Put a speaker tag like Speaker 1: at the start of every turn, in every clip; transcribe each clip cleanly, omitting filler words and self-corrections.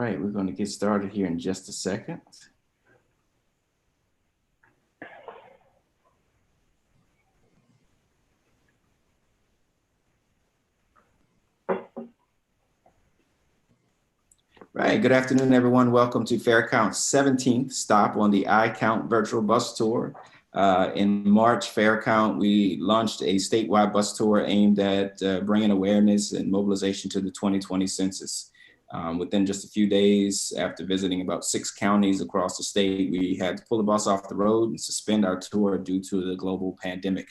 Speaker 1: right, we're going to get started here in just a second. Right, good afternoon, everyone. Welcome to Fair Count's 17th stop on the iCount virtual bus tour. In March, Fair Count, we launched a statewide bus tour aimed at bringing awareness and mobilization to the 2020 census. Within just a few days after visiting about 6 counties across the state, we had to pull the bus off the road and suspend our tour due to the global pandemic.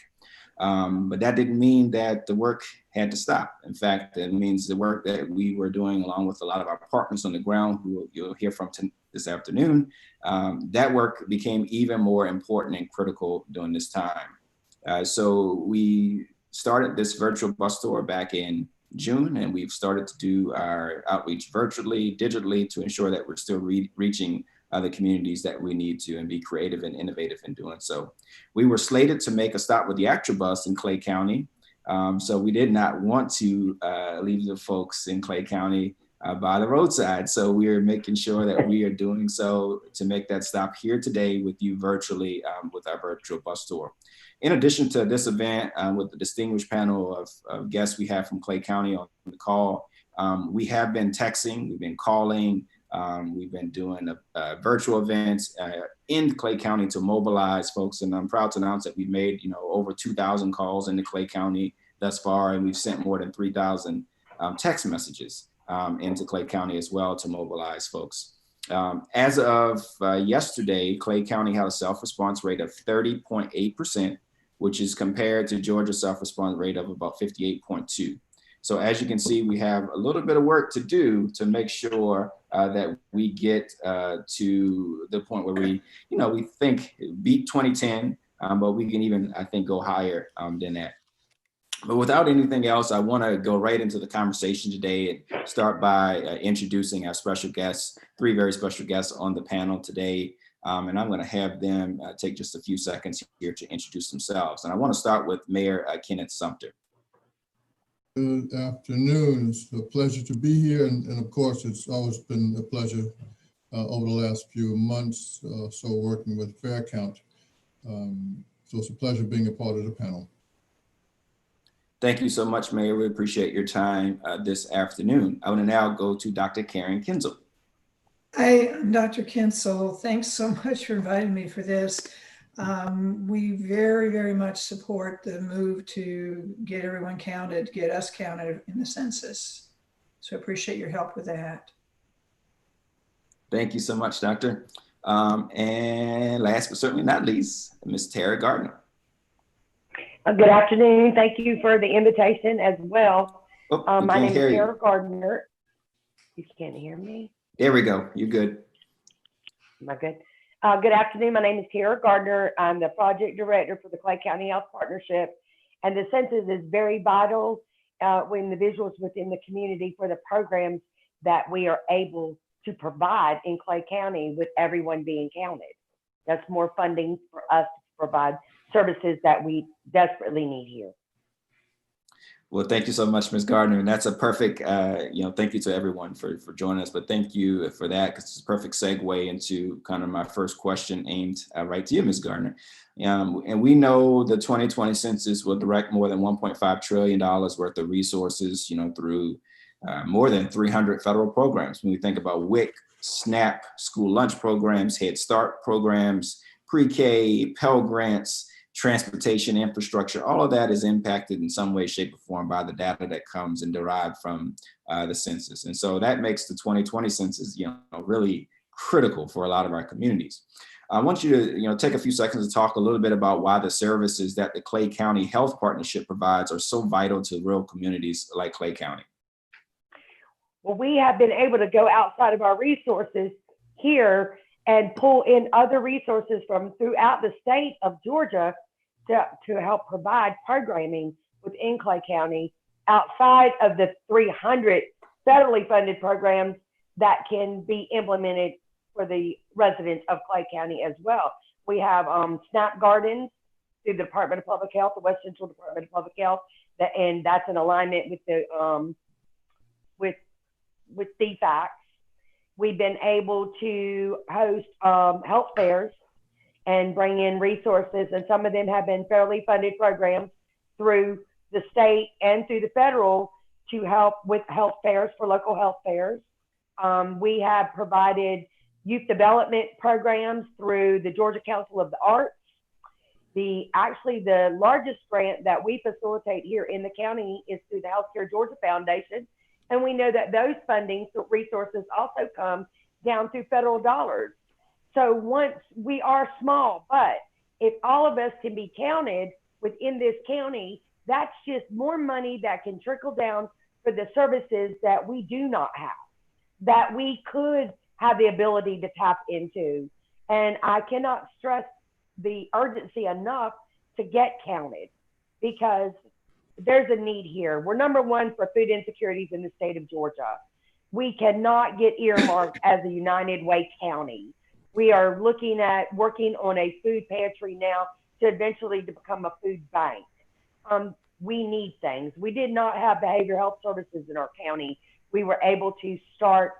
Speaker 1: But that didn't mean that the work had to stop. In fact, it means the work that we were doing along with a lot of our partners on the ground, who you'll hear from this afternoon, that work became even more important and critical during this time. So we started this virtual bus tour back in June, and we've started to do our outreach virtually, digitally, to ensure that we're still reaching the communities that we need to and be creative and innovative in doing so. We were slated to make a stop with the actual bus in Clay County. So we did not want to leave the folks in Clay County by the roadside. So we are making sure that we are doing so to make that stop here today with you virtually with our virtual bus tour. In addition to this event with the distinguished panel of guests we have from Clay County on the call, we have been texting, we've been calling, we've been doing virtual events in Clay County to mobilize folks. And I'm proud to announce that we've made, over 2,000 calls into Clay County thus far. And we've sent more than 3,000 text messages into Clay County as well to mobilize folks. As of yesterday, Clay County had a self-response rate of 30.8%, which is compared to Georgia's self-response rate of about 58.2%. So as you can see, we have a little bit of work to do to make sure that we get to the point where we think beat 2010, but we can even, I think, go higher than that. But without anything else, I want to go right into the conversation today and start by introducing our special guests, 3 very special guests on the panel today. And I'm going to have them take just a few seconds here to introduce themselves. And I want to start with Mayor Kenneth Sumter.
Speaker 2: Good afternoon. It's a pleasure to be here. And of course, it's always been a pleasure over the last few months, so working with Fair Count. So it's a pleasure being a part of the panel.
Speaker 1: Thank you so much, Mayor. We appreciate your time this afternoon. I want to now go to Dr. Karen Kinzel.
Speaker 3: Hi, I'm Dr. Kinzel. Thanks so much for inviting me for this. We very, very much support the move to get everyone counted, get us counted in the census. So I appreciate your help with that.
Speaker 1: Thank you so much, Doctor. And last but certainly not least, Ms. Tara Gardner.
Speaker 4: Good afternoon. Thank you for the invitation as well. My name is Karen Gardner. You can't hear me?
Speaker 1: There we go. You're good.
Speaker 4: Am I good? Good afternoon. My name is Karen Gardner. I'm the project director for the Clay County Health Partnership. And the census is very vital with individuals within the community for the programs that we are able to provide in Clay County with everyone being counted. That's more funding for us to provide services that we desperately need here.
Speaker 1: Well, thank you so much, Ms. Gardner. And that's a perfect, thank you to everyone for joining us. But thank you for that, because it's a perfect segue into kind of my first question aimed right to you, Ms. Gardner. And we know the 2020 census will direct more than $1.5 trillion worth of resources, through more than 300 federal programs. When we think about WIC, SNAP, school lunch programs, Head Start programs, pre-K, Pell Grants, transportation infrastructure, all of that is impacted in some way, shape, or form by the data that comes and derived from the census. And so that makes the 2020 census, really critical for a lot of our communities. I want you to, take a few seconds to talk a little bit about why the services that the Clay County Health Partnership provides are so vital to rural communities like Clay County.
Speaker 4: Well, we have been able to go outside of our resources here and pull in other resources from throughout the state of Georgia to help provide programming within Clay County outside of the 300 federally funded programs that can be implemented for the residents of Clay County as well. We have SNAP Gardens through the Department of Public Health, the West Central Department of Public Health, and that's in alignment with the with DFACS. We've been able to host health fairs and bring in resources, and some of them have been federally funded programs through the state and through the federal to help with health fairs for local health fairs. We have provided youth development programs through the Georgia Council of the Arts. Actually, the largest grant that we facilitate here in the county is through the Healthcare Georgia Foundation. And we know that those funding resources also come down through federal dollars. So once we are small, but if all of us can be counted within this county, that's just more money that can trickle down for the services that we do not have, that we could have the ability to tap into. And I cannot stress the urgency enough to get counted, because there's a need here. We're number one for food insecurities in the state of Georgia. We cannot get earmarked as a United Way county. We are looking at working on a food pantry now to eventually to become a food bank. We need things. We did not have behavioral health services in our county. We were able to start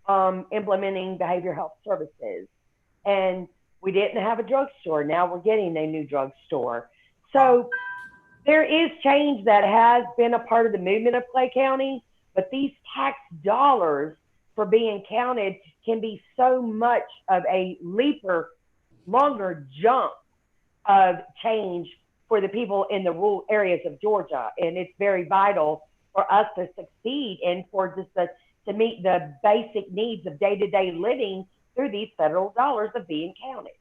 Speaker 4: implementing behavioral health services. And we didn't have a drugstore. Now we're getting a new drugstore. So there is change that has been a part of the movement of Clay County, but these tax dollars for being counted can be so much of a longer jump of change for the people in the rural areas of Georgia. And it's very vital for us to succeed and for just to meet the basic needs of day-to-day living through these federal dollars of being counted.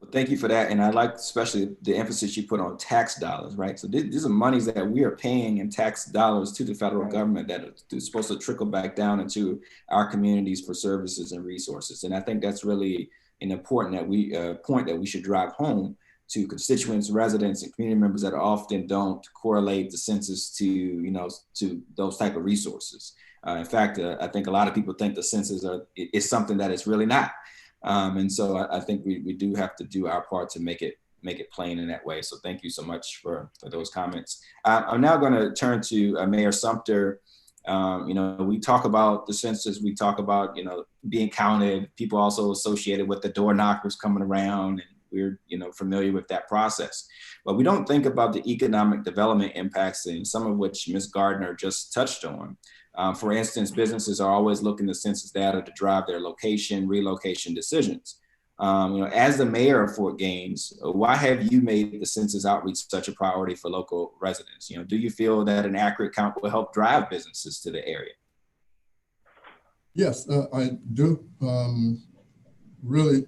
Speaker 1: Well, thank you for that. And I like especially the emphasis you put on tax dollars, right? So these are monies that we are paying in tax dollars to the federal government that are supposed to trickle back down into our communities for services and resources. And I think that's really an important point that we should drive home to constituents, residents, and community members that often don't correlate the census to those type of resources. In fact, I think a lot of people think the census is something that it's really not. And so I think we do have to do our part to make it plain in that way. So thank you so much for those comments. I'm now going to turn to Mayor Sumter. We talk about the census, we talk about, being counted, people also associated with the door knockers coming around, and we're, familiar with that process. But we don't think about the economic development impacts, and some of which Ms. Gardner just touched on. For instance, businesses are always looking to census data to drive their relocation decisions. As the mayor of Fort Gaines, why have you made the census outreach such a priority for local residents? Do you feel that an accurate count will help drive businesses to the area?
Speaker 2: Yes, I do. Really,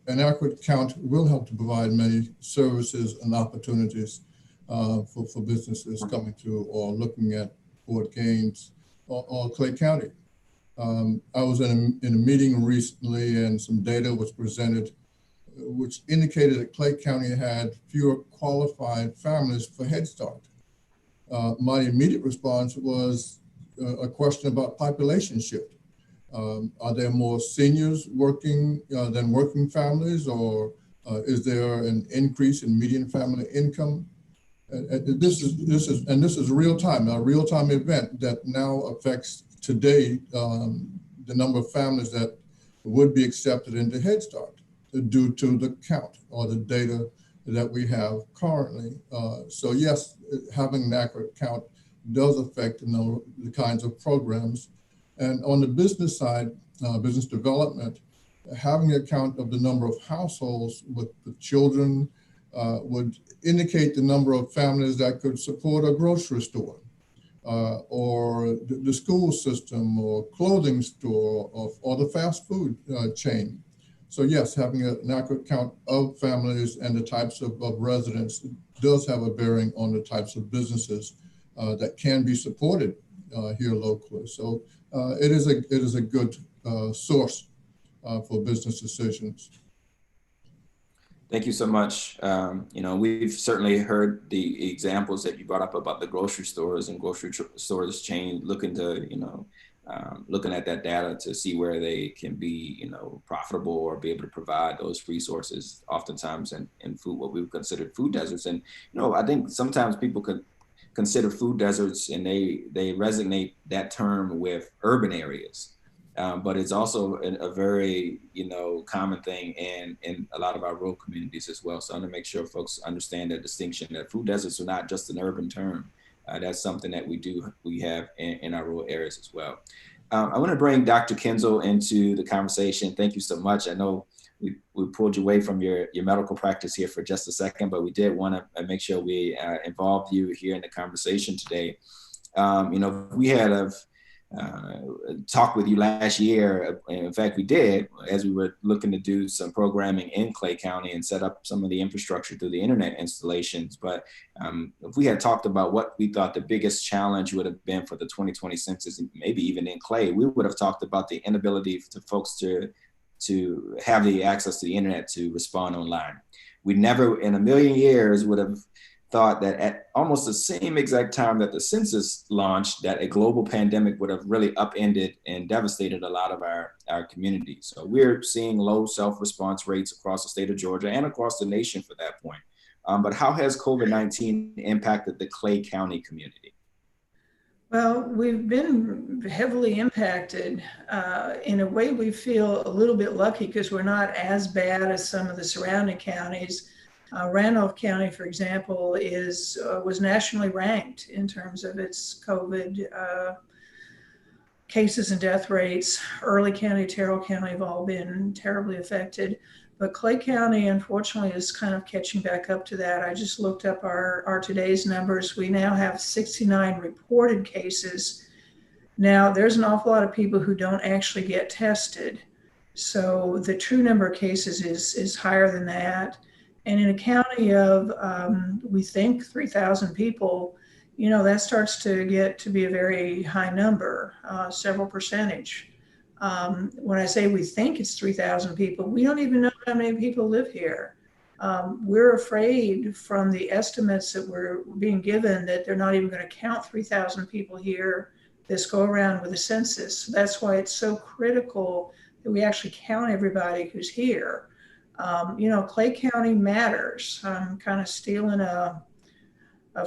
Speaker 2: an accurate count will help to provide many services and opportunities for businesses coming to or looking at Fort Gaines or Clay County. I was in a meeting recently, and some data was presented which indicated that Clay County had fewer qualified families for Head Start. My immediate response was a question about population shift. Are there more seniors working than working families, or is there an increase in median family income? This is real time, a real time event that now affects today the number of families that would be accepted into Head Start due to the count or the data that we have currently. So yes, having an accurate count does affect the kinds of programs. And on the business side, business development, having a count of the number of households with the children would indicate the number of families that could support a grocery store or the school system or clothing store or the fast food chain. So yes, having an accurate count of families and the types of residents does have a bearing on the types of businesses that can be supported here locally. So it is a good source for business decisions.
Speaker 1: Thank you so much. We've certainly heard the examples that you brought up about the grocery stores and grocery stores chain looking at that data to see where they can be, profitable or be able to provide those resources, oftentimes in food, what we would consider food deserts. And, I think sometimes people could consider food deserts and they resonate that term with urban areas. but it's also a very, common thing in a lot of our rural communities as well. So I want to make sure folks understand that distinction, that food deserts are not just an urban term. That's something that we have in our rural areas as well. I want to bring Dr. Kinzel into the conversation. Thank you so much. I know we pulled you away from your medical practice here for just a second, but we did want to make sure we involved you here in the conversation today. We had a talk with you last year. In fact, we did, as we were looking to do some programming in Clay County and set up some of the infrastructure through the internet installations. But if we had talked about what we thought the biggest challenge would have been for the 2020 census, maybe even in Clay, we would have talked about the inability for folks to have the access to the internet to respond online. We never in a million years would have thought that at almost the same exact time that the census launched, that a global pandemic would have really upended and devastated a lot of our communities. So we're seeing low self-response rates across the state of Georgia and across the nation for that point. But how has COVID-19 impacted the Clay County community?
Speaker 3: Well, we've been heavily impacted. In a way, we feel a little bit lucky because we're not as bad as some of the surrounding counties. Randolph County, for example, was nationally ranked in terms of its COVID cases and death rates. Early County, Terrell County have all been terribly affected. But Clay County, unfortunately, is kind of catching back up to that. I just looked up our today's numbers. We now have 69 reported cases. Now, there's an awful lot of people who don't actually get tested. So the true number of cases is higher than that. And in a county of, we think, 3,000 people, that starts to get to be a very high number, several percentage. When I say we think it's 3,000 people, we don't even know how many people live here. We're afraid from the estimates that we're being given that they're not even going to count 3,000 people here this go around with the census. That's why it's so critical that we actually count everybody who's here. Clay County matters. I'm kind of stealing a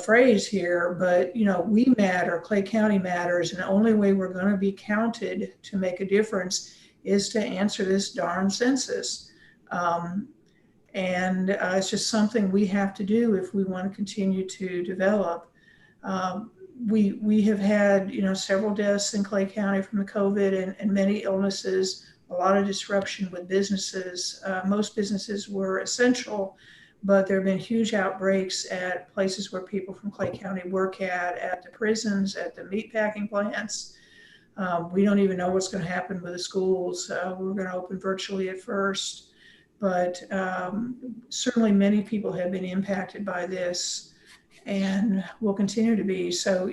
Speaker 3: phrase here, but we matter, Clay County matters, and the only way we're going to be counted to make a difference is to answer this darn census. And it's just something we have to do if we want to continue to develop. We have had several deaths in Clay County from the COVID and many illnesses, a lot of disruption with businesses. Most businesses were essential, but there have been huge outbreaks at places where people from Clay County work at the prisons, at the meatpacking plants. We don't even know what's going to happen with the schools. We're going to open virtually at first, but certainly many people have been impacted by this and will continue to be. So,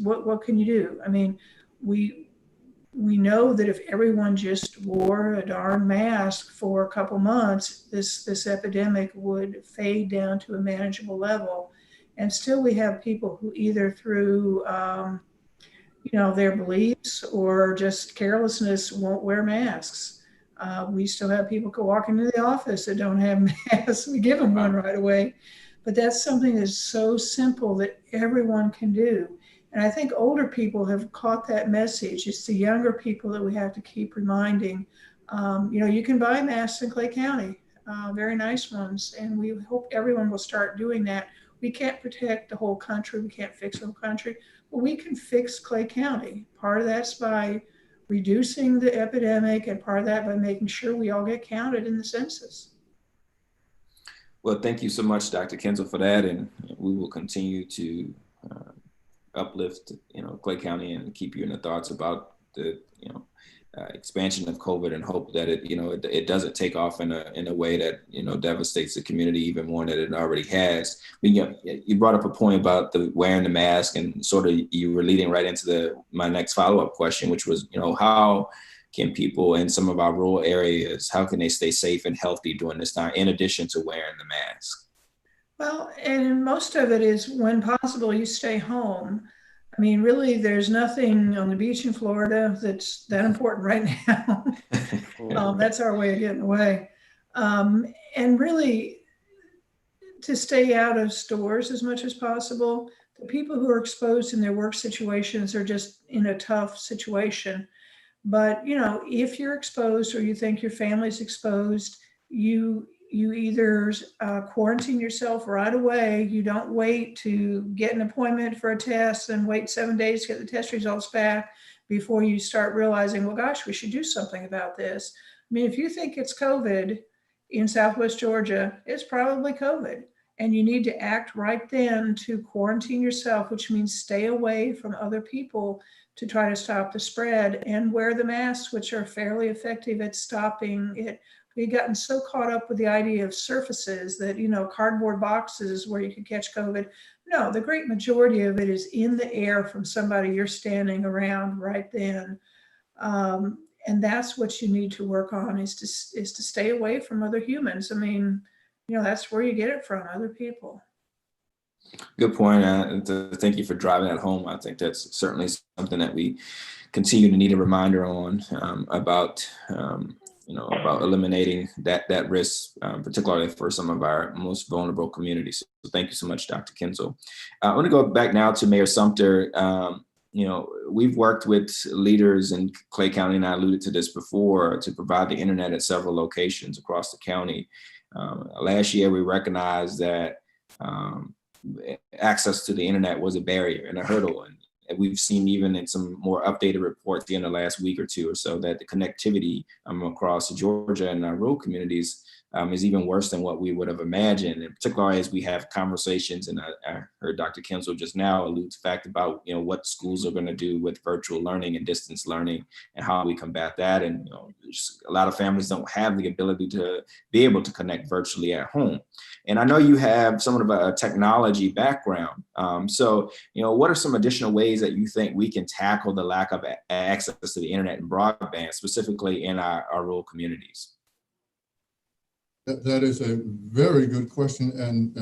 Speaker 3: what can you do? I mean, we know that if everyone just wore a darn mask for a couple months, this epidemic would fade down to a manageable level. And still we have people who either through, their beliefs or just carelessness won't wear masks. We still have people who walk into the office that don't have masks. We give them one right away. But that's something that's so simple that everyone can do. And I think older people have caught that message. It's the younger people that we have to keep reminding. You can buy masks in Clay County, very nice ones, and we hope everyone will start doing that. We can't protect the whole country. We can't fix the whole country, but we can fix Clay County. Part of that's by reducing the epidemic, and part of that by making sure we all get counted in the census.
Speaker 1: Well, thank you so much, Dr. Kinzel, for that, and we will continue to uplift, Clay County and keep you in the thoughts about the, expansion of COVID, and hope that it doesn't take off in a way that, devastates the community even more than it already has. But, you brought up a point about wearing the mask, and sort of you were leading right into my next follow-up question, which was, how can people in some of our rural areas, how can they stay safe and healthy during this time, in addition to wearing the mask?
Speaker 3: Well, and most of it is when possible, you stay home. I mean, really, there's nothing on the beach in Florida that's that important right now. That's our way of getting away. And really, to stay out of stores as much as possible. The people who are exposed in their work situations are just in a tough situation. But, you know, if you're exposed or you think your family's exposed, you either quarantine yourself right away. You don't wait to get an appointment for a test and wait 7 days to get the test results back before you start realizing, well, gosh, we should do something about this. I mean, if you think it's COVID in Southwest Georgia, it's probably COVID. And you need to act right then to quarantine yourself, which means stay away from other people to try to stop the spread, and wear the masks, which are fairly effective at stopping it. We've gotten so caught up with the idea of surfaces that, you know, cardboard boxes where you can catch COVID. No, the great majority of it is in the air from somebody you're standing around right then. And that's what you need to work on, is to stay away from other humans. I mean, you know, that's where you get it from, other people.
Speaker 1: Good point. Thank you for driving that home. I think that's certainly something that we continue to need a reminder on, about about eliminating that risk, particularly for some of our most vulnerable communities. So thank you so much, Dr. Kinzel. I want to go back now to Mayor Sumter. We've worked with leaders in Clay County, and I alluded to this before, to provide the internet at several locations across the county. Last year, we recognized that access to the internet was a barrier and a hurdle. And we've seen, even in some more updated reports in the last week or two or so, that the connectivity across Georgia and our rural communities is even worse than what we would have imagined. And particularly as we have conversations, and I heard Dr. Kinzel just now allude to the fact about, what schools are going to do with virtual learning and distance learning and how we combat that. And just a lot of families don't have the ability to be able to connect virtually at home. And I know you have somewhat of a technology background. So, what are some additional ways that you think we can tackle the lack of access to the internet and broadband, specifically in our rural communities?
Speaker 2: That is a very good question, and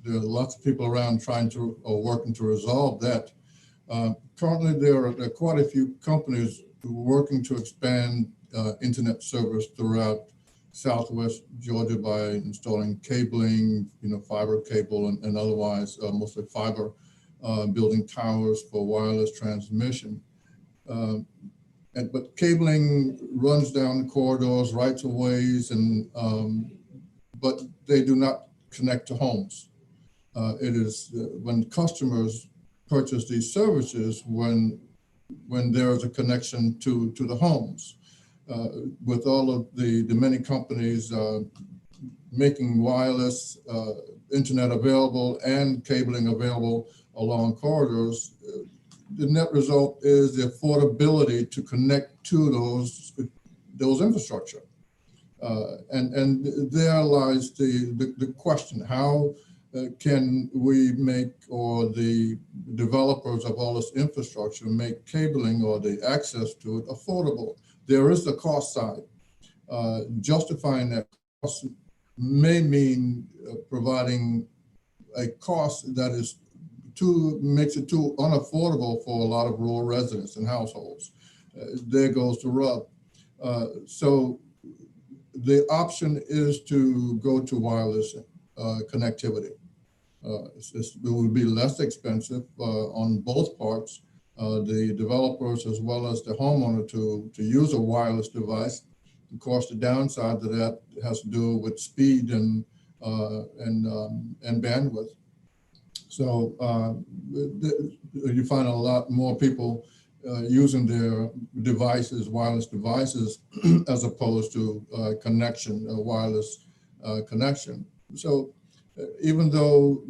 Speaker 2: there are lots of people around trying to or working to resolve that. Currently, there are quite a few companies working to expand internet service throughout Southwest Georgia by installing cabling, fiber cable, and otherwise mostly fiber, building towers for wireless transmission. But cabling runs down corridors, rights of ways, and but they do not connect to homes. It is when customers purchase these services when there is a connection to the homes. With all of the many companies making wireless internet available and cabling available along corridors, the net result is the affordability to connect to those infrastructure. And there lies the question: how can we make, or the developers of all this infrastructure, make cabling or the access to it affordable? There is the cost side. Justifying that cost may mean providing a cost that is makes it too unaffordable for a lot of rural residents and households. There goes the rub. So the option is to go to wireless connectivity. It would be less expensive on both parts. The developers as well as the homeowner to use a wireless device. Of course, the downside to that has to do with speed and bandwidth. So you find a lot more people using their devices, wireless devices, as opposed to wireless connection. So even though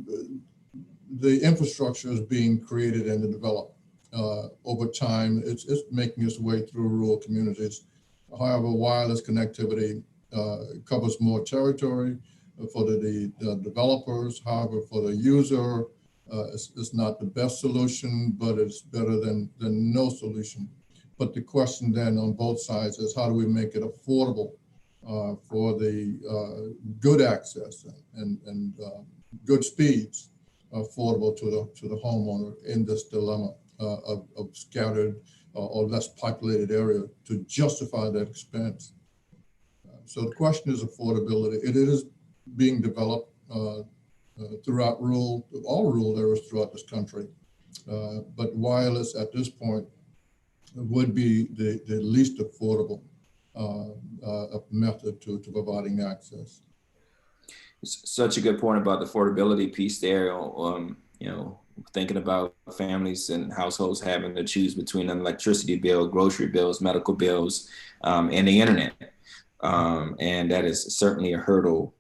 Speaker 2: the infrastructure is being created and developed over time, it's making its way through rural communities. However, wireless connectivity covers more territory for the developers. However, for the user, it's not the best solution, but it's better than no solution. But the question then on both sides is, how do we make it affordable for the good access and good speeds, affordable to the homeowner in this dilemma of scattered or less populated area to justify that expense. So the question is affordability. It is being developed throughout all rural areas throughout this country. But wireless at this point would be the least affordable method to providing access.
Speaker 1: Such a good point about the affordability piece there. You know, thinking about families and households having to choose between an electricity bill, grocery bills, medical bills, and the internet. And that is certainly a hurdle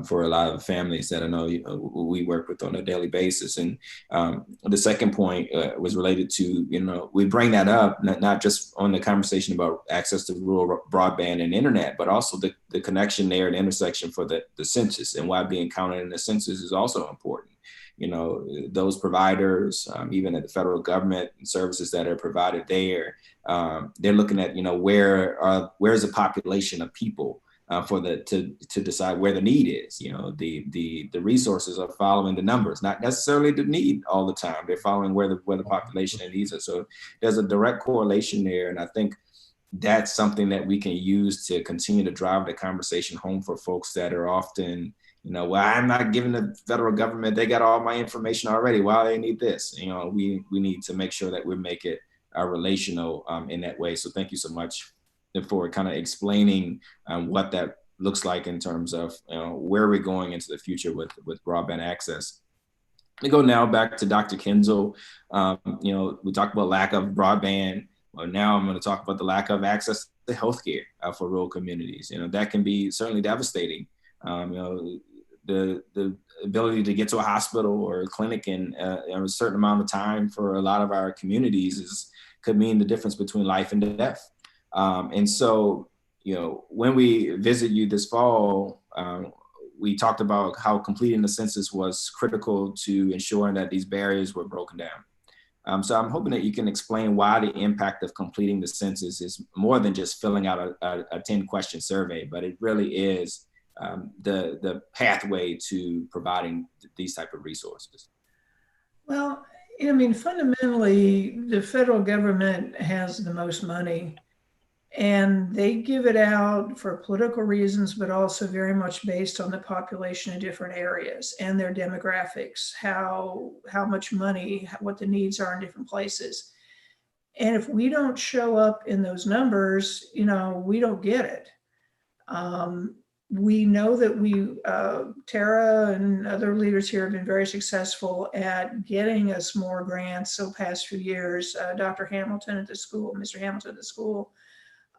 Speaker 1: for a lot of families that I know we work with on a daily basis. And the second point was related to, you know, we bring that up, not just on the conversation about access to rural broadband and internet, but also the connection there and intersection for the census, and why being counted in the census is also important. You know, those providers, even at the federal government and services that are provided there, they're looking at, you know, where's the population of people to decide where the need is. You know, the resources are following the numbers, not necessarily the need all the time. They're following where the population and needs are. So there's a direct correlation there, and I think that's something that we can use to continue to drive the conversation home for folks that are often, you know, well, I'm not giving the federal government, they got all my information already. Why do they need this? You know, we need to make sure that we make it relational in that way. So thank you so much for kind of explaining what that looks like in terms of, you know, where we're going into the future with broadband access. We go now back to Dr. Kinzel. You know, we talked about lack of broadband. Well, now I'm going to talk about the lack of access to healthcare for rural communities. You know, that can be certainly devastating. You know, the ability to get to a hospital or a clinic in a certain amount of time for a lot of our communities could mean the difference between life and death. And so, you know, when we visit you this fall, we talked about how completing the census was critical to ensuring that these barriers were broken down. So I'm hoping that you can explain why the impact of completing the census is more than just filling out a 10-question survey, but it really is the pathway to providing these type of resources.
Speaker 3: Well, I mean, fundamentally, the federal government has the most money, and they give it out for political reasons, but also very much based on the population in different areas and their demographics, how much money, what the needs are in different places. And if we don't show up in those numbers, you know, we don't get it. We know that Tara and other leaders here have been very successful at getting us more grants the past few years. Dr. Hamilton at the school, Mr. Hamilton at the school.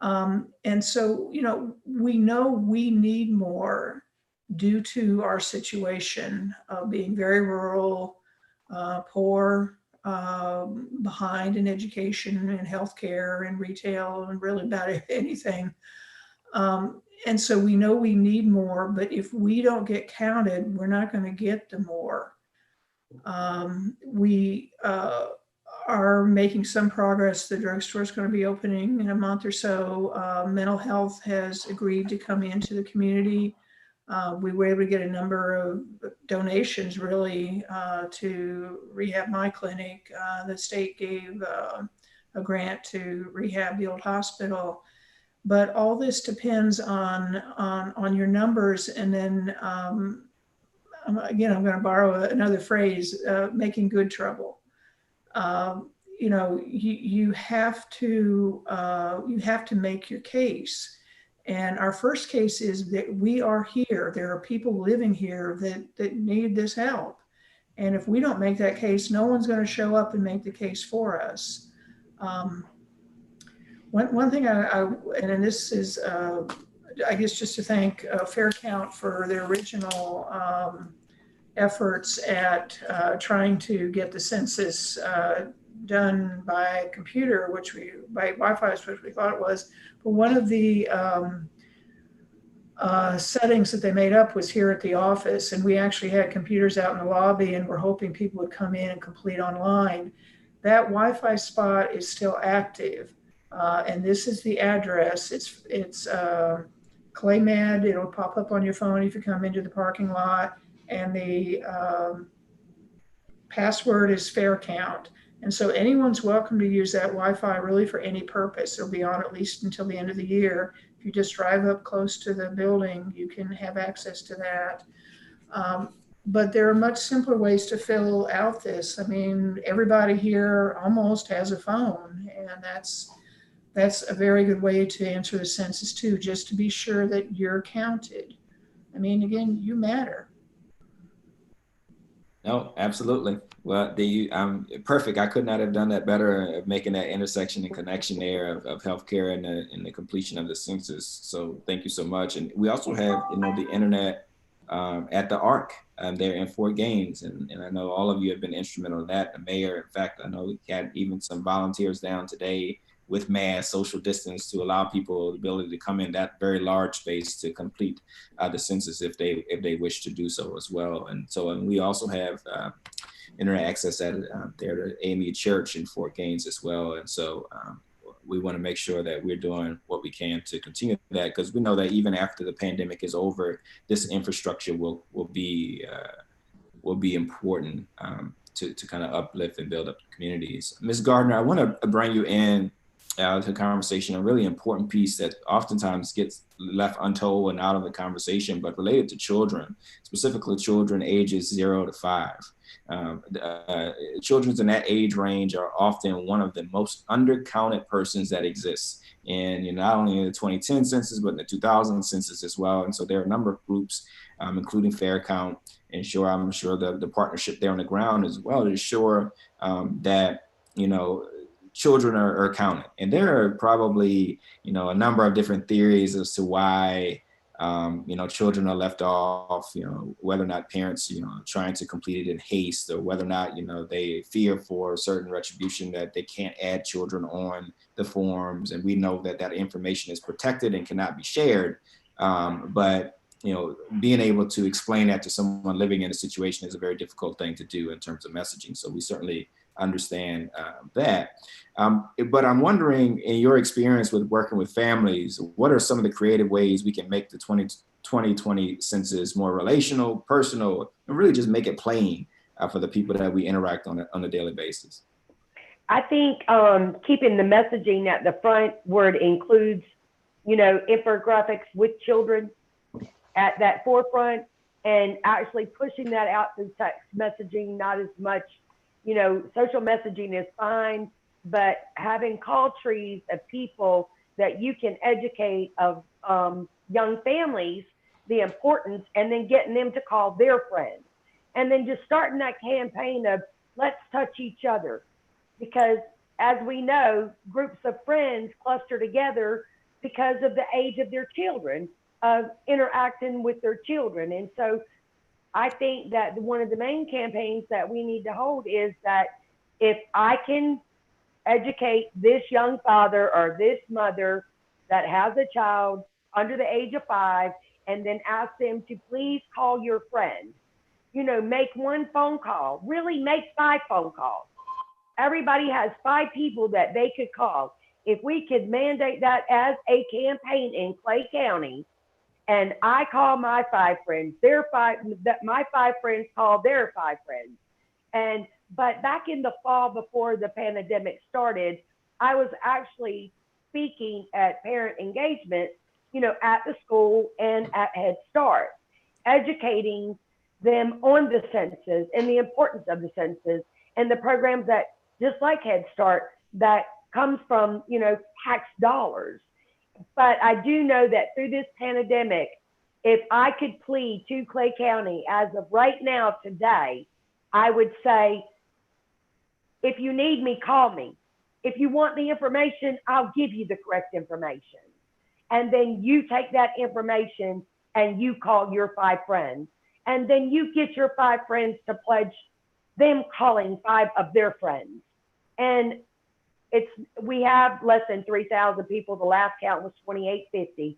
Speaker 3: And so, you know we need more due to our situation of being very rural, poor, behind in education and healthcare and retail and really about anything. And so we know we need more, but if we don't get counted, we're not going to get the more. We are making some progress. The drugstore is going to be opening in a month or so. Mental health has agreed to come into the community. We were able to get a number of donations really to rehab my clinic. The state gave a grant to rehab the old hospital. But all this depends on your numbers. And then again, I'm going to borrow another phrase, making good trouble. You know, you have to make your case. And our first case is that we are here. There are people living here that need this help. And if we don't make that case, no one's going to show up and make the case for us. One thing and this is, I guess, just to thank Fair Count for their original efforts at trying to get the census done by computer, by Wi-Fi, which we thought it was. But one of the settings that they made up was here at the office, and we actually had computers out in the lobby, and we're hoping people would come in and complete online. That Wi-Fi spot is still active. And this is the address. It's ClayMed. It'll pop up on your phone if you come into the parking lot. And the password is Fair Count. And so anyone's welcome to use that Wi-Fi really for any purpose. It'll be on at least until the end of the year. If you just drive up close to the building, you can have access to that. But there are much simpler ways to fill out this. I mean, everybody here almost has a phone, and that's That's a very good way to answer the census too, just to be sure that you're counted. I mean, again, you matter.
Speaker 1: No, absolutely. Well, perfect. I could not have done that better of making that intersection and connection there of healthcare and the completion of the census. So thank you so much. And we also have, the internet at the ARC there in Fort Gaines. And I know all of you have been instrumental in that. The mayor, in fact, I know we had even some volunteers down today with mass social distance to allow people the ability to come in that very large space to complete the census if they wish to do so as well. And we also have internet access at there to Amy Church in Fort Gaines as well. And so we want to make sure that we're doing what we can to continue that, because we know that even after the pandemic is over, this infrastructure will be important to kind of uplift and build up communities. Ms. Gardner, I want to bring you in to the conversation, a really important piece that oftentimes gets left untold and out of the conversation, but related to children, specifically children ages 0 to 5. Children in that age range are often one of the most undercounted persons that exists. And not only in the 2010 census, but in the 2000 census as well. And so there are a number of groups, including Fair Count, and I'm sure the partnership there on the ground as well, to ensure that, children are counted. And there are probably, a number of different theories as to why, children are left off, whether or not parents, trying to complete it in haste, or whether or not, they fear for certain retribution that they can't add children on the forms. And we know that that information is protected and cannot be shared. But being able to explain that to someone living in a situation is a very difficult thing to do in terms of messaging. So we certainly understand that. But I'm wondering, in your experience with working with families, what are some of the creative ways we can make the 2020 census more relational, personal, and really just make it plain for the people that we interact on a daily basis?
Speaker 4: I think keeping the messaging at the front where it includes, infographics with children at that forefront, and actually pushing that out through text messaging, not as much, social messaging is fine, but having call trees of people that you can educate of young families, the importance, and then getting them to call their friends. And then just starting that campaign of let's touch each other. Because as we know, groups of friends cluster together because of the age of their children, of interacting with their children. And so I think that one of the main campaigns that we need to hold is that if I can educate this young father or this mother that has a child under the age of 5, and then ask them to please call your friend, make one phone call, really make 5 phone calls. Everybody has 5 people that they could call. If we could mandate that as a campaign in Clay County, and I call my 5 friends, my 5 friends call their 5 friends. But back in the fall before the pandemic started, I was actually speaking at parent engagement, at the school and at Head Start, educating them on the census and the importance of the census and the programs that, just like Head Start, that comes from, tax dollars. But I do know that through this pandemic, if I could plead to Clay County as of right now, today, I would say, if you need me, call me. If you want the information, I'll give you the correct information. And then you take that information and you call your 5 friends. And then you get your 5 friends to pledge them calling 5 of their friends. And we have less than 3,000 people. The last count was 2,850,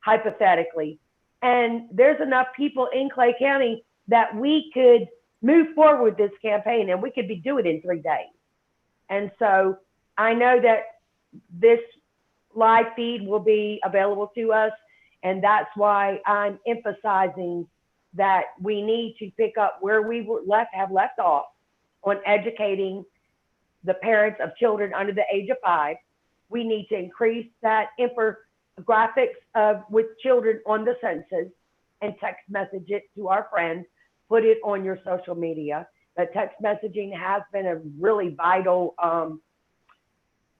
Speaker 4: hypothetically. And there's enough people in Clay County that we could move forward with this campaign, and we could be doing it in 3 days. And so I know that this live feed will be available to us, and that's why I'm emphasizing that we need to pick up where we have left off on educating the parents of children under the age of 5. We need to increase that infographics with children on the census and text message it to our friends, put it on your social media. But text messaging has been a really vital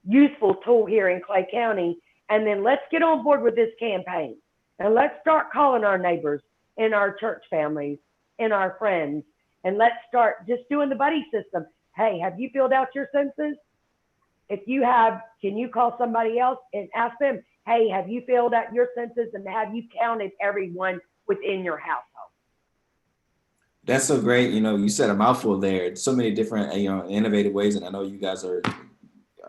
Speaker 4: useful tool here in Clay County. And then let's get on board with this campaign. And let's start calling our neighbors in our church families, in our friends, and let's start just doing the buddy system. Hey, have you filled out your census? If you have, can you call somebody else and ask them, hey, have you filled out your census and have you counted everyone within your household?
Speaker 1: That's so great. You know, you said a mouthful there. So many different, innovative ways. And I know you guys are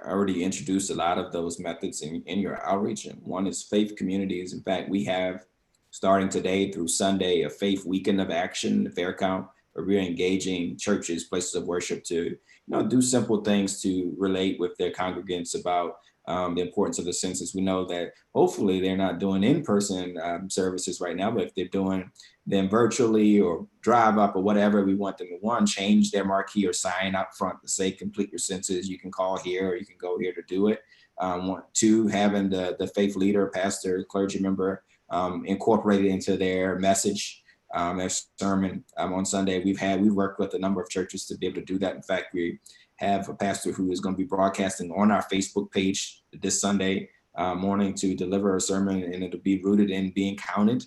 Speaker 1: already introduced a lot of those methods in your outreach. And one is faith communities. In fact, we have, starting today through Sunday, a faith weekend of action, Fair Count, where we're engaging churches, places of worship to, do simple things to relate with their congregants about the importance of the census. We know that hopefully they're not doing in-person services right now, but if they're doing them virtually or drive up or whatever, we want them to, one, change their marquee or sign up front to say, complete your census. You can call here or you can go here to do it. Two, having the faith leader, pastor, clergy member incorporated into their message, their sermon on Sunday. We've worked with a number of churches to be able to do that. In fact, we have a pastor who is going to be broadcasting on our Facebook page this Sunday morning to deliver a sermon, and it'll be rooted in being counted.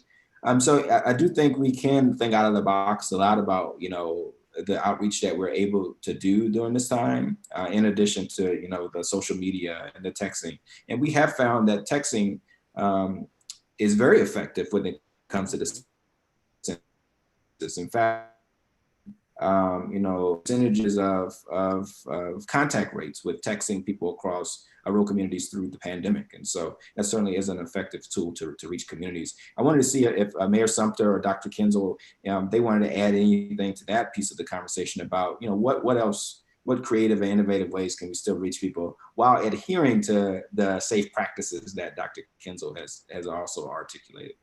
Speaker 1: So I do think we can think out of the box a lot about, the outreach that we're able to do during this time, in addition to, the social media and the texting. And we have found that texting is very effective when it comes to this. In fact, percentages of contact rates with texting people across rural communities through the pandemic. And so that certainly is an effective tool to reach communities. I wanted to see if Mayor Sumter or Dr. Kinzel, they wanted to add anything to that piece of the conversation about, what else, what creative and innovative ways can we still reach people while adhering to the safe practices that Dr. Kinzel has also articulated.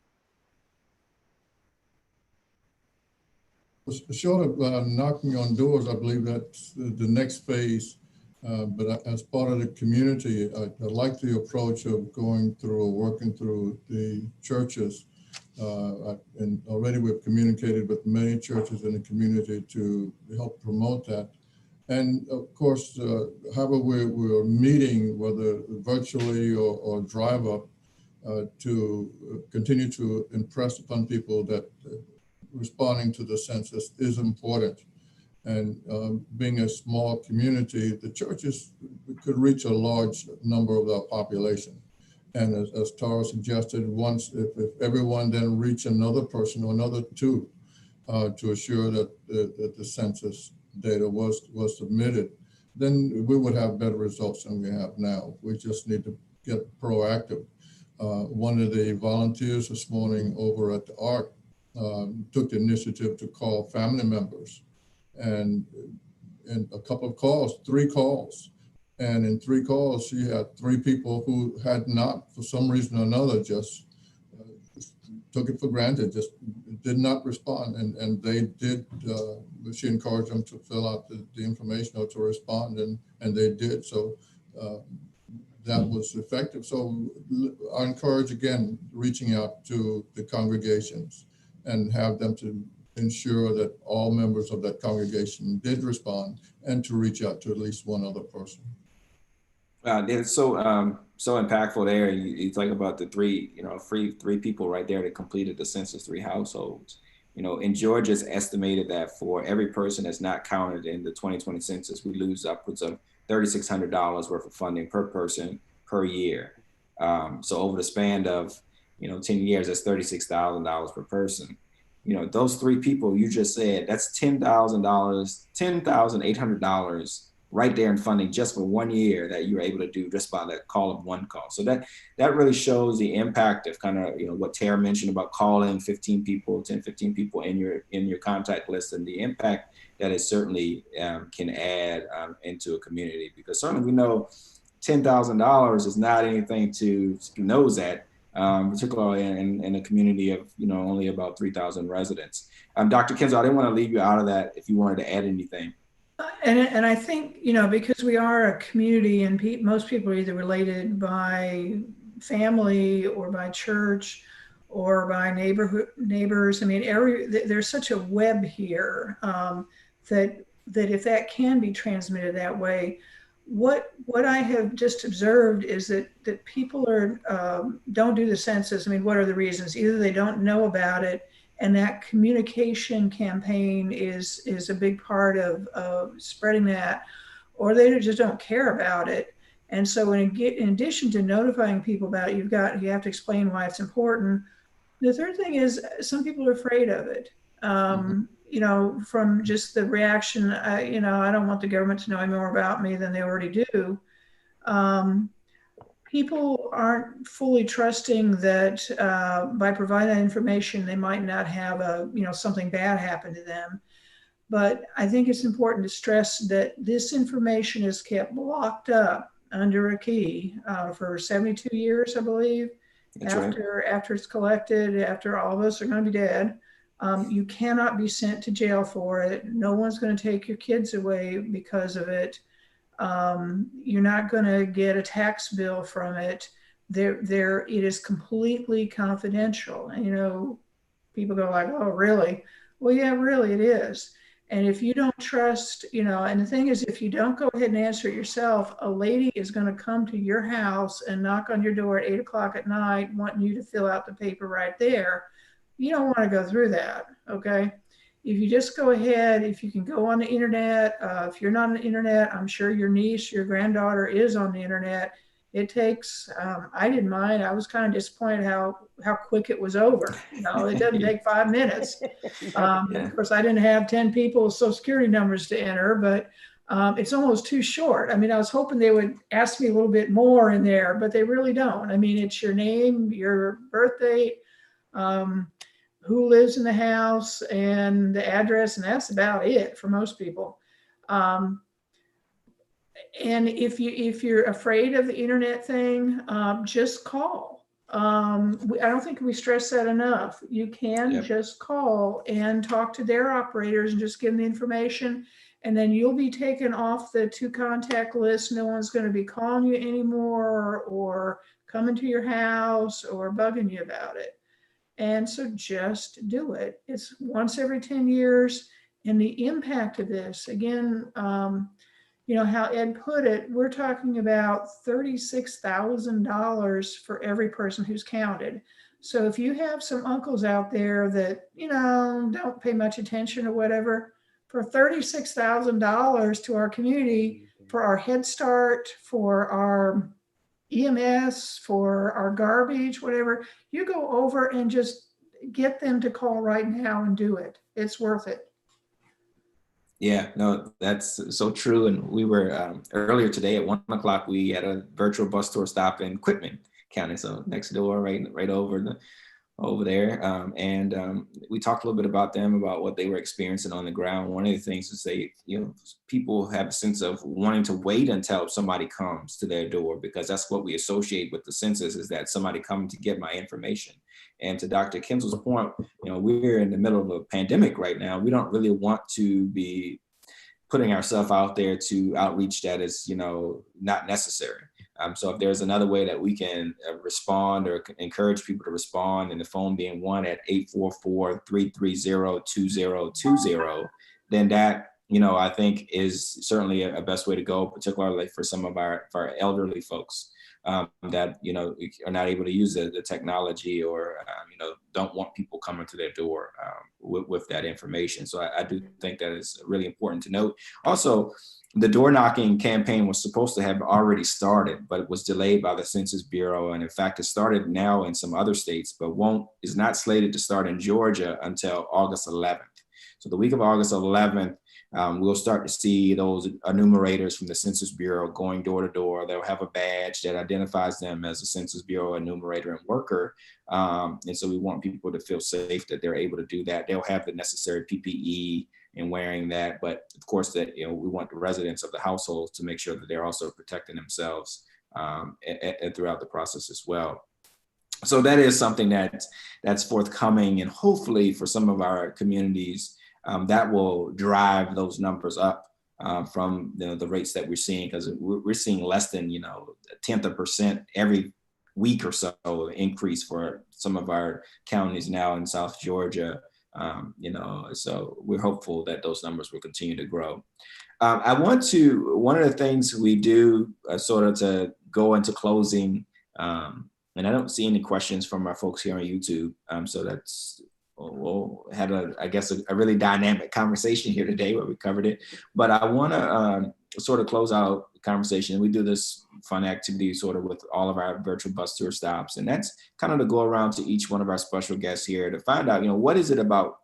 Speaker 2: Short of knocking on doors, I believe that's the next phase. But as part of the community, I like the approach of going through or working through the churches. And already we've communicated with many churches in the community to help promote that. And of course, however we're meeting, whether virtually or drive up, to continue to impress upon people that responding to the census is important. And being a small community, the churches could reach a large number of the population. And as Tara suggested, once if everyone then reach another person or another two to assure that the census data was submitted, then we would have better results than we have now. We just need to get proactive. One of the volunteers this morning over at the ARC took the initiative to call family members, and in a couple of calls, 3 calls. And in 3 calls, she had 3 people who had not, for some reason or another, just took it for granted, just did not respond. And they did, she encouraged them to fill out the information or to respond, and they did. So that was effective. So I encourage, again, reaching out to the congregations and have them to ensure that all members of that congregation did respond, and to reach out to at least one other person.
Speaker 1: It's so impactful there. You talk about the 3 people right there that completed the census, 3 households. In Georgia, it's estimated that for every person that's not counted in the 2020 census, we lose upwards of $3,600 worth of funding per person per year. So over the span of 10 years, that's $36,000 per person. Those 3 people you just said, that's $10,000, $10,800 right there in funding just for 1 year that you're able to do just by that call of 1 call. So that really shows the impact of kind of, what Tara mentioned about calling 10, 15 people in your contact list, and the impact that it certainly can add into a community, because certainly we know $10,000 is not anything to nose at. Particularly in a community of only about 3,000 residents. Dr. Kinzel, I didn't want to leave you out of that if you wanted to add anything.
Speaker 3: And I think because we are a community, and most people are either related by family or by church or by neighbors. I mean, there's such a web here that if that can be transmitted that way, what I have just observed is that people are don't do the census. I mean, what are the reasons? Either they don't know about it, and that communication campaign is a big part of spreading that, or they just don't care about it. And so, in addition to notifying people about it, you have to explain why it's important. The third thing is some people are afraid of it. You know, from just the reaction, you know, I don't want the government to know more about me than they already do. Um, People aren't fully trusting that by providing that information, they might not have something bad happen to them. But I think it's important to stress that this information is kept locked up under a key for 72 years, I believe.
Speaker 1: That's right.
Speaker 3: After it's collected, after all of us are going to be dead, you cannot be sent to jail for it. No one's going to take your kids away because of it. You're not going to get a tax bill from it. It is completely confidential. And, you know, people go like, oh, really? Well, yeah, really, it is. And if you don't trust, you know, and the thing is, if you don't go ahead and answer it yourself, a lady is going to come to your house and knock on your door at 8 o'clock at night, wanting you to fill out the paper right there. You don't want to go through that, okay? If you just go ahead, if you can go on the internet, if you're not on the internet, I'm sure your niece, your granddaughter is on the internet. It takes, I didn't mind. I was kind of disappointed how quick it was over. You know, it doesn't take 5 minutes. Of course, I didn't have 10 people's social security numbers to enter, but it's almost too short. I mean, I was hoping they would ask me a little bit more in there, but they really don't. I mean, it's your name, your birth date, who lives in the house, and the address, and that's about it for most people. And if you're afraid of the internet thing, just call. I don't think we stress that enough. You can just call and talk to their operators and just give them the information, and then you'll be taken off the to contact list. No one's going to be calling you anymore or coming to your house or bugging you about it. And so just do it. It's once every 10 years. And the impact of this, again, you know, how Ed put it, we're talking about $36,000 for every person who's counted. So if you have some uncles out there that, you know, don't pay much attention or whatever, for $36,000 to our community, for our Head Start, for our EMS, for our garbage, whatever, you go over and just get them to call right now and do it. It's worth it.
Speaker 1: Yeah, no, that's so true. And we were earlier today at 1 o'clock, we had a virtual bus tour stop in Quitman County, so next door, right over there. We talked a little bit about them, about what they were experiencing on the ground. One of the things is people have a sense of wanting to wait until somebody comes to their door, because that's what we associate with the census, is that somebody coming to get my information. And to Dr. Kinzel's point, you know, we're in the middle of a pandemic right now. We don't really want to be putting ourselves out there to outreach that is, you know, not necessary. So if there's another way that we can respond or encourage people to respond, and the phone being 1-844-330-2020, then that, you know, I think is certainly a best way to go, particularly for some of our elderly folks that, you know, are not able to use the technology, or, you know, don't want people coming to their door with that information. So I do think that is really important to note. Also, the door knocking campaign was supposed to have already started, but it was delayed by the Census Bureau. And in fact, it started now in some other states, but is not slated to start in Georgia until August 11th. So the week of August 11th, we'll start to see those enumerators from the Census Bureau going door to door. They'll have a badge that identifies them as a Census Bureau enumerator and worker. And so we want people to feel safe that they're able to do that. They'll have the necessary PPE in wearing that. But of course, that, you know, we want the residents of the households to make sure that they're also protecting themselves and throughout the process as well. So that is something that's forthcoming, and hopefully for some of our communities, that will drive those numbers up from the rates that we're seeing, because we're seeing less than, you know, 0.1% every week or so increase for some of our counties now in South Georgia. You know, so we're hopeful that those numbers will continue to grow. One of the things we do sort of to go into closing, and I don't see any questions from our folks here on YouTube. So that's, we'll had I guess a really dynamic conversation here today where we covered it. But I want to sort of close out the conversation. We do this fun activity sort of with all of our virtual bus tour stops. And that's kind of to go around to each one of our special guests here to find out, what is it about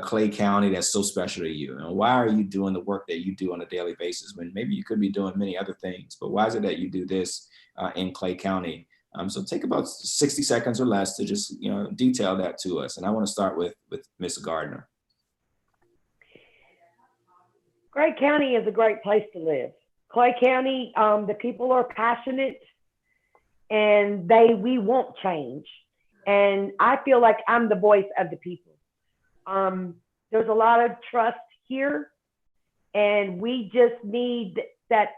Speaker 1: Clay County that's so special to you? And why are you doing the work that you do on a daily basis when maybe you could be doing many other things, but why is it that you do this in Clay County? So take about 60 seconds or less to just, detail that to us. And I want to start with Ms. Gardner.
Speaker 4: Clay County is a great place to live. Clay County, the people are passionate and we want change. And I feel like I'm the voice of the people. There's a lot of trust here and we just need that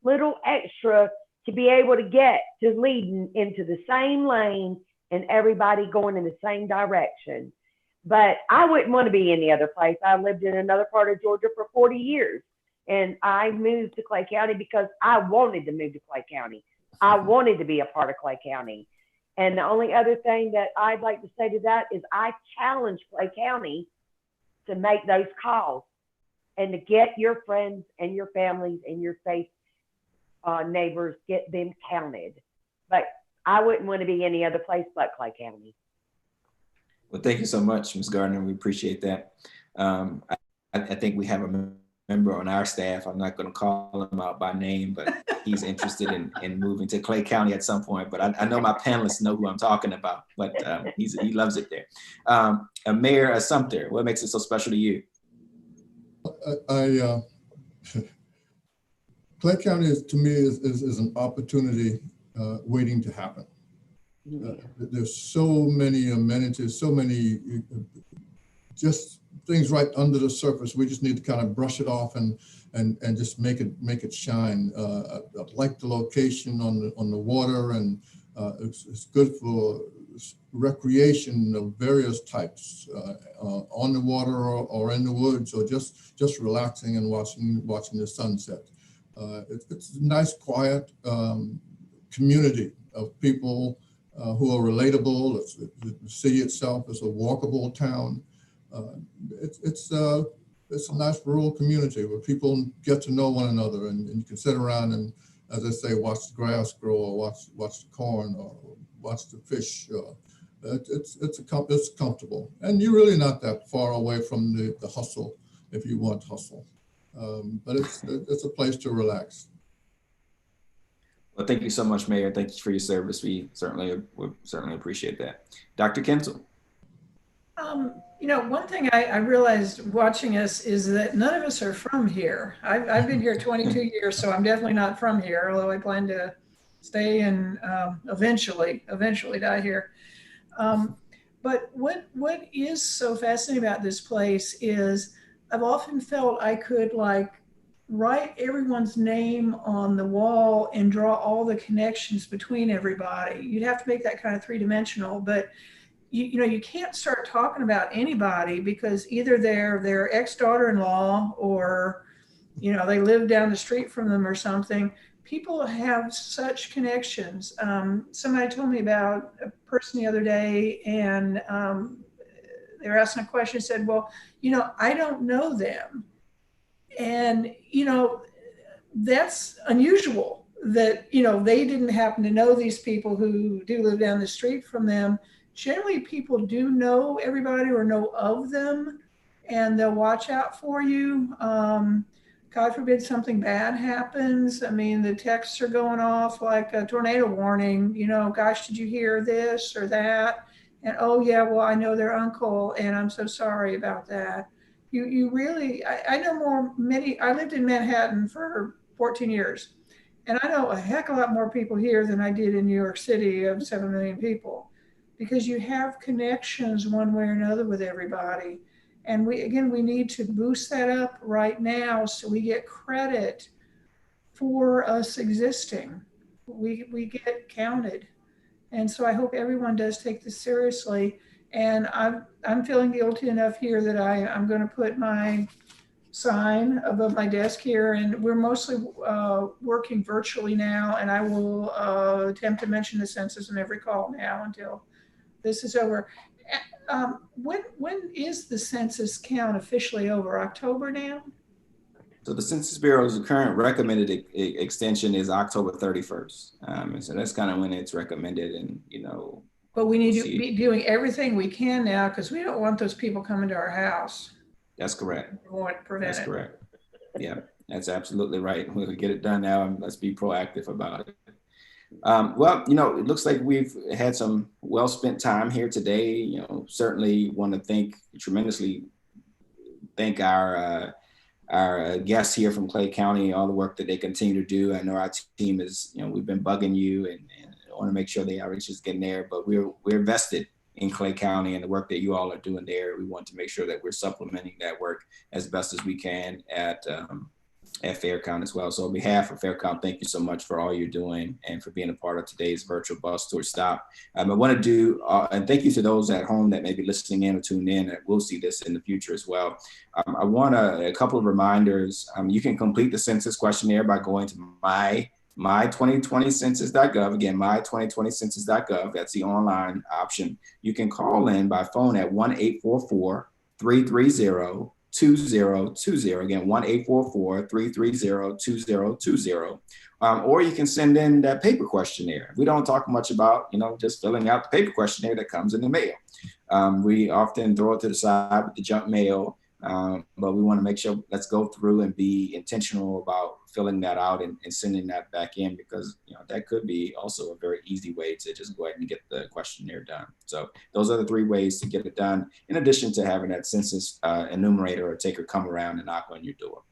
Speaker 4: little extra to be able to get to leading into the same lane and everybody going in the same direction. But I wouldn't want to be any other place. I lived in another part of Georgia for 40 years and I moved to Clay County because I wanted to move to Clay County. I wanted to be a part of Clay County. And the only other thing that I'd like to say to that is I challenge Clay County to make those calls and to get your friends and your families and your faith neighbors, get them counted. But I wouldn't want to be any other place but Clay County.
Speaker 1: Well, thank you so much, Ms. Gardner. We appreciate that. I think we have a member on our staff. I'm not going to call him out by name, but he's interested in moving to Clay County at some point. But I know my panelists know who I'm talking about, but he loves it there. Mayor Sumter, what makes it so special to you?
Speaker 2: Clay County to me is an opportunity waiting to happen. There's so many amenities, so many just things right under the surface. We just need to kind of brush it off and just make it shine. I like the location on the water, and it's good for recreation of various types, on the water or in the woods, or just relaxing and watching the sunset. It's a nice, quiet community of people who are relatable. The city itself is a walkable town. It's a nice rural community where people get to know one another, and you can sit around and, as I say, watch the grass grow, or watch the corn, or watch the fish. It's comfortable, and you're really not that far away from the hustle if you want hustle. But it's a place to relax.
Speaker 1: Well, thank you so much, Mayor. Thank you for your service. We certainly appreciate that. Dr. Kinzel.
Speaker 3: One thing I realized watching us is that none of us are from here. I've been here 22 years, so I'm definitely not from here, although I plan to stay and eventually die here. But what is so fascinating about this place is I've often felt I could write everyone's name on the wall and draw all the connections between everybody. You'd have to make that kind of three-dimensional, but you can't start talking about anybody because either they're their ex-daughter-in-law or, they live down the street from them or something. People have such connections. Somebody told me about a person the other day, and they were asking a question, said, well, I don't know them. And, that's unusual that, they didn't happen to know these people who do live down the street from them. Generally, people do know everybody or know of them, and they'll watch out for you. God forbid something bad happens. I mean, the texts are going off like a tornado warning, gosh, did you hear this or that? And, oh yeah, well, I know their uncle and I'm so sorry about that. You really, I know I lived in Manhattan for 14 years, and I know a heck of a lot more people here than I did in New York City of 7 million people, because you have connections one way or another with everybody. And we need to boost that up right now so we get credit for us existing. We get counted. And so I hope everyone does take this seriously. And I'm feeling guilty enough here that I'm going to put my sign above my desk here, and we're mostly working virtually now, and I will attempt to mention the census in every call now until this is over. When is the census count officially over? October now?
Speaker 1: So the Census Bureau's current recommended extension is October 31st. And so that's kind of when it's recommended, and, you know.
Speaker 3: But we need
Speaker 1: we'll
Speaker 3: to
Speaker 1: see.
Speaker 3: be doing everything we can now, because we don't want those people coming to our house.
Speaker 1: That's correct.
Speaker 3: We want to prevent
Speaker 1: That's
Speaker 3: it.
Speaker 1: correct. Yeah, that's absolutely right. We'll get it done now, and let's be proactive about it. Well, you know, it looks like we've had some well-spent time here today. You know, certainly want to tremendously thank our guests here from Clay County, all the work that they continue to do. I know our team is, you know, we've been bugging you and want to make sure the outreach is getting there, but we're invested in Clay County and the work that you all are doing there. We want to make sure that we're supplementing that work as best as we can at Faircount as well. So on behalf of Faircount, thank you so much for all you're doing and for being a part of today's virtual bus tour stop. I want to do, and thank you to those at home that may be listening in or tuned in that will see this in the future as well. I want a couple of reminders. You can complete the census questionnaire by going to my2020census.gov. Again, my2020census.gov. That's the online option. You can call in by phone at 1-844-330-2020. Again, 1-844-330-2020. Or you can send in that paper questionnaire. We don't talk much about, you know, just filling out the paper questionnaire that comes in the mail. We often throw it to the side with the junk mail, but we want to make sure, let's go through and be intentional about filling that out and sending that back in, because, you know, that could be also a very easy way to just go ahead and get the questionnaire done. So those are the 3 ways to get it done, in addition to having that census enumerator or taker come around and knock on your door.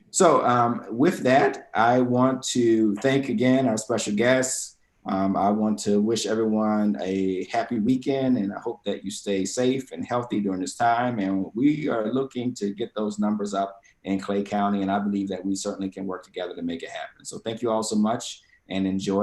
Speaker 1: So with that, I want to thank again our special guests. I want to wish everyone a happy weekend, and I hope that you stay safe and healthy during this time. And we are looking to get those numbers up in Clay County, and I believe that we certainly can work together to make it happen. So thank you all so much, and enjoy